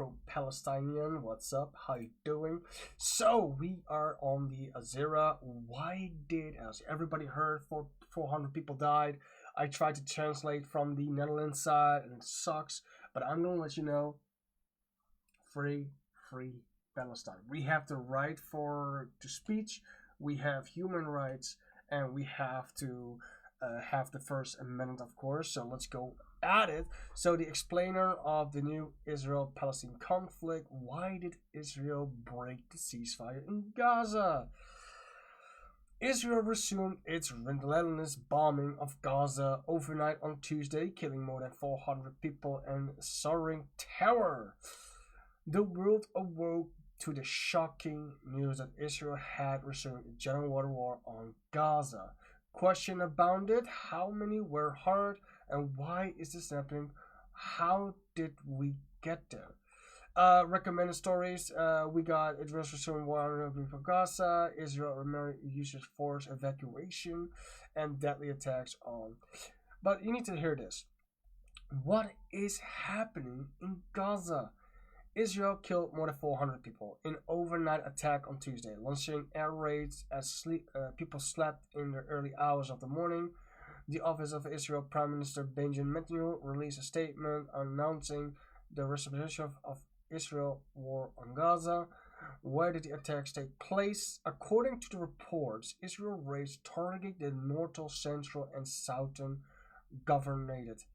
pro-Palestinian. What's up? How you doing? So we are on the Azera. Why did, as everybody heard, 400 people died? I tried to translate from the Netherlands side, and it sucks. But I'm gonna let you know, free Palestine. We have the right to speech. We have human rights, and we have to have the First Amendment, of course. So let's go at it. So the explainer of the new Israel-Palestine conflict: why did Israel break the ceasefire in Gaza? Israel resumed its relentless bombing of Gaza overnight on Tuesday, killing more than 400 people and sowing terror. The world awoke to the shocking news that Israel had resumed a general war on Gaza. Question abounded: how many were hurt, and why is this happening? How did we get there? Recommended stories. We got Israel's resumed war on Gaza. Israel uses forced evacuation and deadly attacks on. But you need to hear this. What is happening in Gaza? Israel killed more than 400 people in overnight attack on Tuesday, launching air raids as people slept in the early hours of the morning. The office of Israel Prime Minister Benjamin Netanyahu released a statement announcing the restoration of Israel war on Gaza. Where did the attacks take place? According to the reports, Israel raids targeted the northern, central, and southern governorates.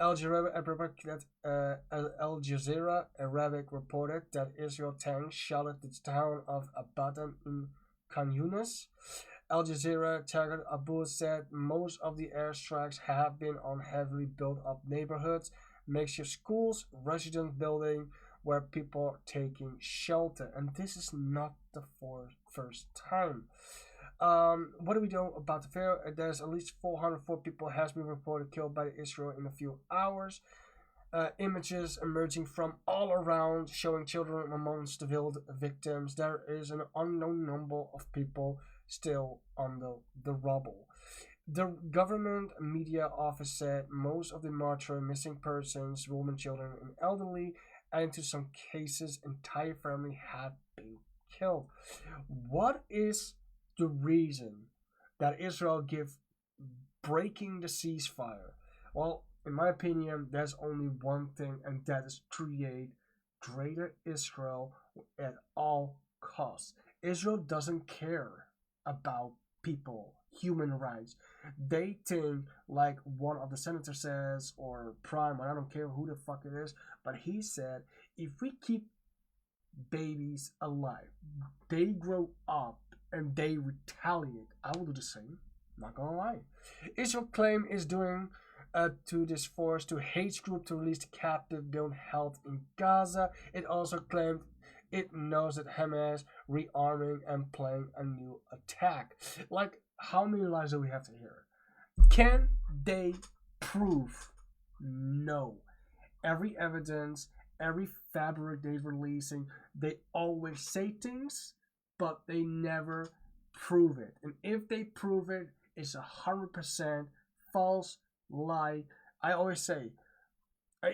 Al Jazeera Arabic reported that Israel tanks shelled the town of Abadan in Khan Yunis. Al Jazeera target Abu said most of the airstrikes have been on heavily built-up neighborhoods, makeshift schools, resident buildings where people are taking shelter, and this is not the first time. What do we know about the fair? There's at least 404 people has been reported killed by Israel in a few hours. Images emerging from all around showing children amongst the victims. There is an unknown number of people still on the rubble. The government media office said most of the martyrs, missing persons, women, children, and elderly, and in some cases, entire family had been killed. What is the reason that Israel give breaking the ceasefire? Well, in my opinion, there's only one thing, and that is create greater Israel at all costs. Israel doesn't care about people, human rights. They think, like one of the senators says, or Prime, I don't care who the fuck it is, but he said, if we keep babies alive, they grow up and they retaliate, I will do the same. Not gonna lie. Israel claim is doing to this force to hate group to release the captive being held in Gaza. It also claimed it knows that Hamas rearming and planning a new attack. Like, how many lies do we have to hear? Can they prove? No. Every evidence, every fabric they're releasing, they always say things, but they never prove it. And if they prove it, it's 100% false lie. I always say,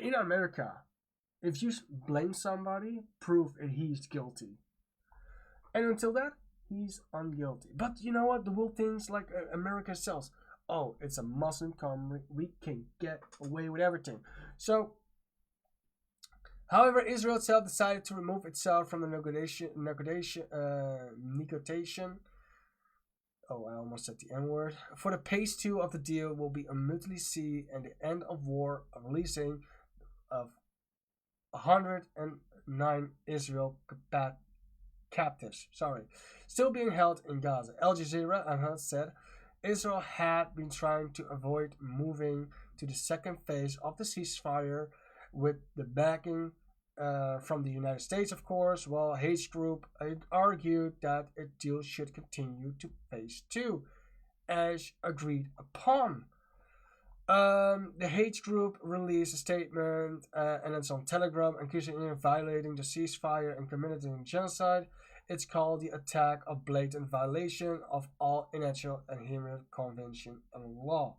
in America, if you blame somebody, prove that he's guilty. And until that, he's unguilty. But you know what? The world things like America sells. Oh, it's a Muslim country. We can get away with everything. So, however, Israel itself decided to remove itself from the negotiation. Oh, I almost said the N-word. For the phase 2 of the deal will be a mutually see and the end of war, a releasing of 109 Israel captives. Still being held in Gaza. Al Jazeera said Israel had been trying to avoid moving to the second phase of the ceasefire with the backing from the United States, of course, while Hayes Group argued that a deal should continue to phase 2, as agreed upon. The Hayes Group released a statement, and it's on Telegram, accusing Iran of violating the ceasefire and committing genocide. It's called the attack of blatant violation of all international and human convention and law.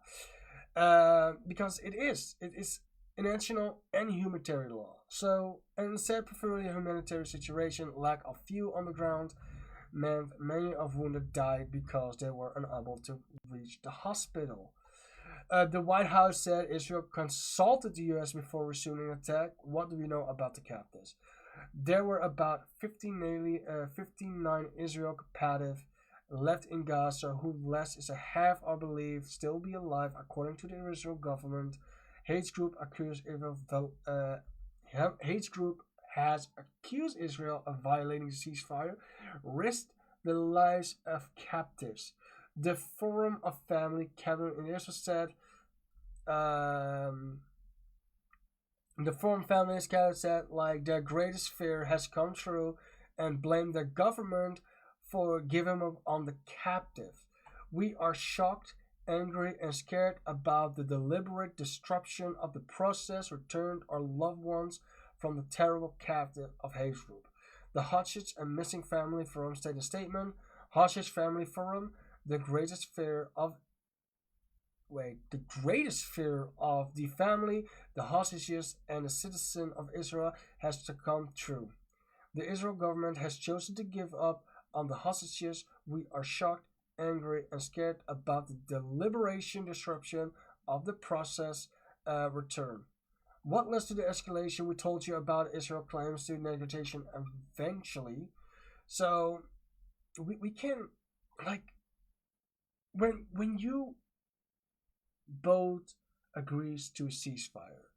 Because it is international and humanitarian law. So, instead, preferably a humanitarian situation, lack of fuel on the ground meant many of wounded died because they were unable to reach the hospital. The White House said Israel consulted the U.S. before resuming attack. What do we know about the captives? There were about 59 Israel captives left in Gaza, who less is a half are believed still be alive, according to the Israel government. Hate group has accused Israel of violating the ceasefire, risked the lives of captives. The Forum of Family Cabinet in Israel said, the Forum Families Cabinet said, like, their greatest fear has come true and blamed the government for giving up on the captive. We are shocked, angry, and scared about the deliberate disruption of the process returned our loved ones from the terrible captive of hate group. The Hostage and Missing Family Forum stated a statement. Hostage Family Forum, the greatest fear of the family, the hostages, and the citizen of Israel has to come true. The Israel government has chosen to give up on the hostages. We are shocked, angry, and scared about the deliberation disruption of the process return. What led to the escalation we told you about? Israel claims to negotiation eventually. So we can, like, when you both agrees to a ceasefire,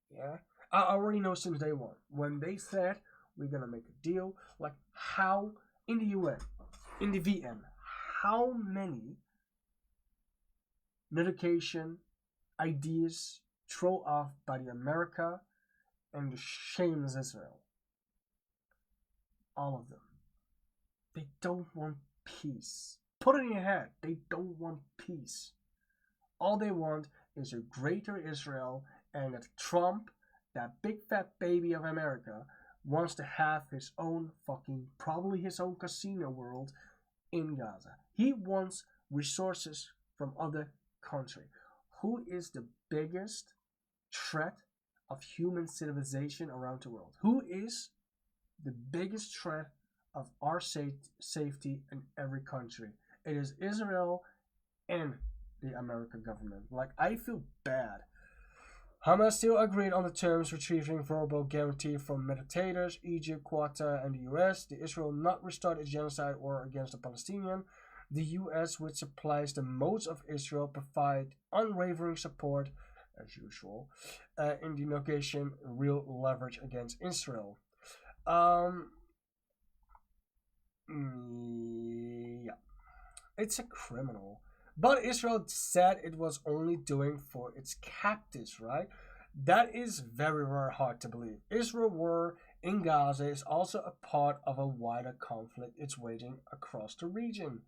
yeah, I already know since day one when they said we're gonna make a deal, like how in the UN, in the VM, how many medication ideas thrown off by the America and the shameless Israel. All of them. They don't want peace. Put it in your head. They don't want peace. All they want is a greater Israel, and that Trump, that big fat baby of America, wants to have his own probably his own casino world in Gaza. He wants resources from other countries. Who is the biggest threat of human civilization around the world? Who is the biggest threat of our safety in every country? It is Israel and the American government. Like, I feel bad. Hamas still agreed on the terms, retrieving verbal guarantee from mediators, Egypt, Qatar, and the US. The Israel not restart its genocide war against the Palestinians. The US, which supplies the most of Israel, provide unwavering support, as usual, in the negotiation, real leverage against Israel. Yeah, it's a criminal. But Israel said it was only doing for its captives, right? That is very, very hard to believe. Israel war in Gaza is also a part of a wider conflict it's waging across the region,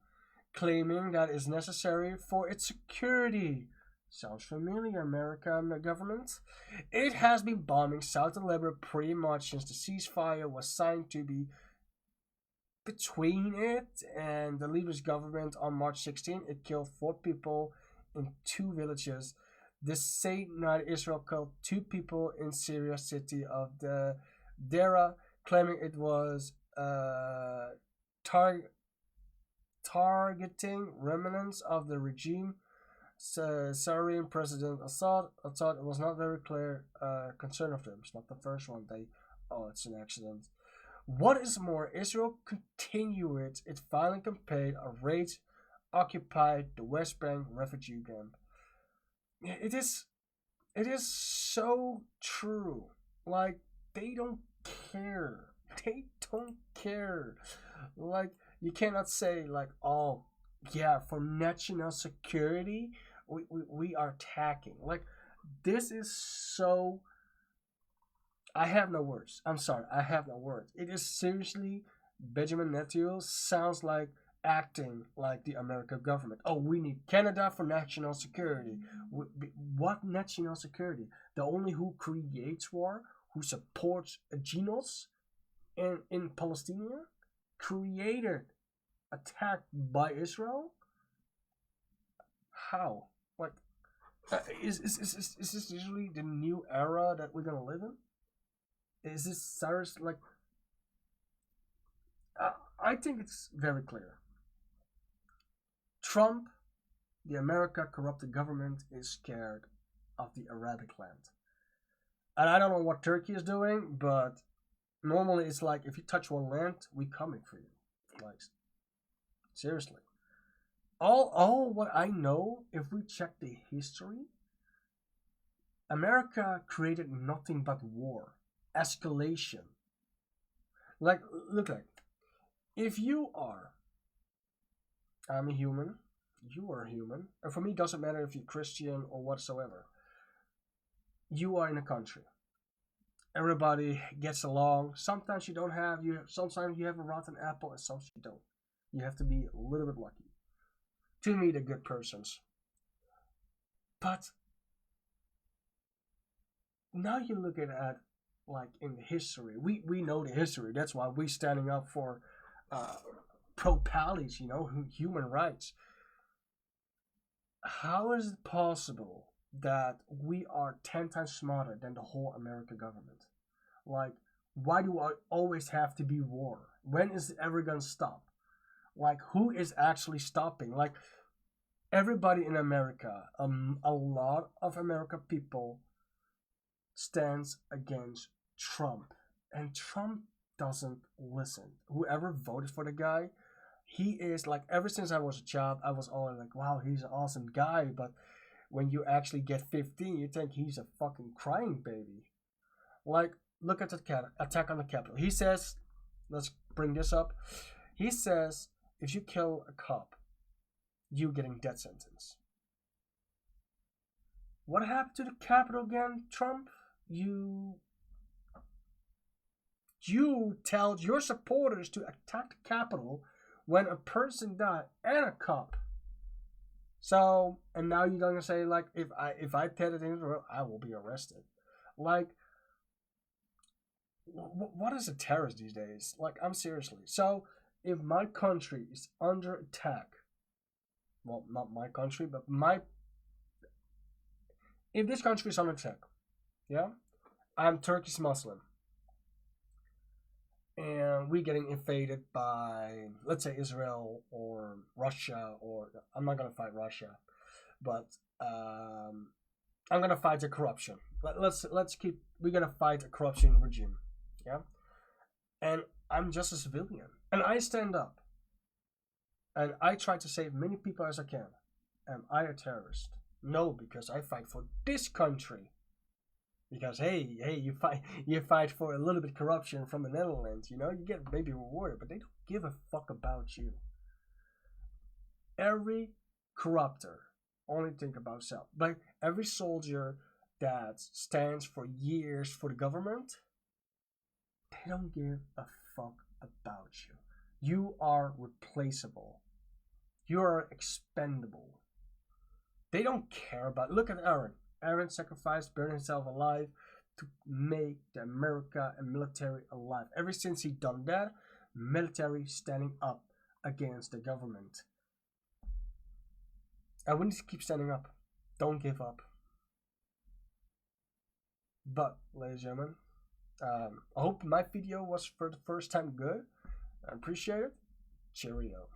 claiming that is necessary for its security. Sounds familiar, American government? It has been bombing southern Lebanon pretty much since the ceasefire was signed to be between it and the Liby's government on March 16. It killed 4 people in 2 villages. The state United Israel killed 2 people in Syria city of the Dera, claiming it was targeting remnants of the regime. Syrian President Assad it was not very clear concern of them. It's not the first one. It's an accident. What is more, Israel continued its violent campaign of raids, occupied the West Bank refugee camp. It is so true. Like, they don't care. They don't care. Like, you cannot say, like, oh yeah, for national security we are attacking. Like, this is so, I have no words. I'm sorry, I have no words. It is seriously, Benjamin Netanyahu sounds like acting like the American government. Oh, we need Canada for national security. What national security? The only who creates war, who supports a genos in Palestine, created attack by Israel? How? Like, Is this usually the new era that we're gonna live in? Is this Cyrus like? I think it's very clear. Trump, the America corrupted government, is scared of the Arabic land. And I don't know what Turkey is doing, but normally it's like if you touch one land, we coming for you. Like seriously. All what I know, if we check the history, America created nothing but war, escalation. Like look like if you are I'm a human, you are a human, and for me it doesn't matter if you're Christian or whatsoever. You are in a country. Everybody gets along. Sometimes you don't have you. Sometimes you have a rotten apple, and sometimes you don't. You have to be a little bit lucky to meet a good persons. But now you look at like in history. We know the history. That's why we standing up for uh, pro palis. Human rights. How is it possible that we are 10 times smarter than the whole American government? Like, why do I always have to be war? When is it ever gonna stop? Like, who is actually stopping? Like, everybody in America, a lot of American people stands against Trump, and Trump doesn't listen. Whoever voted for the guy, he is like ever since I was a child, I was always like, wow, he's an awesome guy, but when you actually get 15, you think he's a fucking crying baby. Like, look at the attack on the Capitol. He says, let's bring this up. He says, if you kill a cop, you getting death sentence. What happened to the Capitol again, Trump? You tell your supporters to attack the Capitol when a person died and a cop. So, and now you're gonna say like, if I tell it in Israel, I will be arrested. Like, what is a terrorist these days? Like, I'm seriously. So, if my country is under attack, well, not my country, but if this country is under attack, yeah, I'm Turkish Muslim, and we getting invaded by, let's say, Israel or Russia, or I'm not gonna fight Russia, but I'm gonna fight the corruption. Let's keep. We're gonna fight a corruption regime, yeah. And I'm just a civilian, and I stand up, and I try to save many people as I can. Am I a terrorist? No, because I fight for this country. Because hey, you fight for a little bit corruption from the Netherlands, you get maybe rewarded, but they don't give a fuck about you. Every corrupter only think about self. Like every soldier that stands for years for the government, they don't give a fuck about you. You are replaceable. You are expendable. They don't care about. Look at Aaron. Aaron sacrificed, burned himself alive to make the America and military alive. Ever since he done that, military standing up against the government. And we need to keep standing up. Don't give up. But, ladies and gentlemen, I hope my video was for the first time good. I appreciate it. Cheerio.